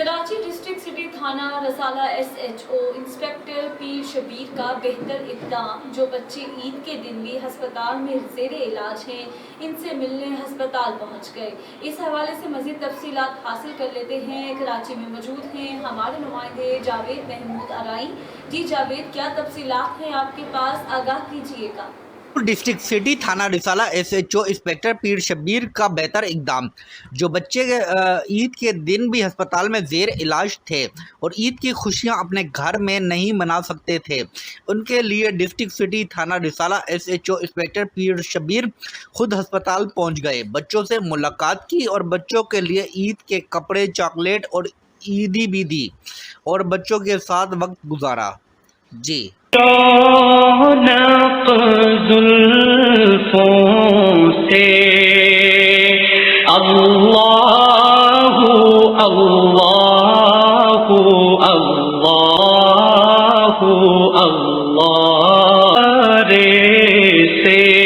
Karachi district city تھانہ رسالہ SHO inspector پیر شبیر کا بہتر اقدام۔ جو بچے عید کے دن بھی ہسپتال میں زیر علاج ہیں ان سے ملنے ہسپتال پہنچ گئے۔ اس حوالے سے مزید تفصیلات حاصل کر لیتے ہیں۔ کراچی میں موجود ہیں ہمارے نمائندے جاوید محمود ارائی۔ جی جاوید، کیا تفصیلات ہیں آپ کے پاس؟ آگاہ کیجیے گا۔ ڈسٹرکٹ سٹی تھانہ رسالہ SHO انسپکٹر پیر شبیر کا بہتر اقدام۔ جو بچے عید کے دن بھی ہسپتال میں زیر علاج تھے اور عید کی خوشیاں اپنے گھر میں نہیں منا سکتے تھے، ان کے لیے ڈسٹرکٹ سٹی تھانہ رسالہ SHO انسپکٹر پیر شبیر خود ہسپتال پہنچ گئے، بچوں سے ملاقات کی اور بچوں کے لیے عید کے کپڑے، چاکلیٹ اور عیدی بھی دی اور بچوں کے ساتھ وقت گزارا۔ جی رونق زلفوں سے اللہ اللہ اللہ اللہ رے سے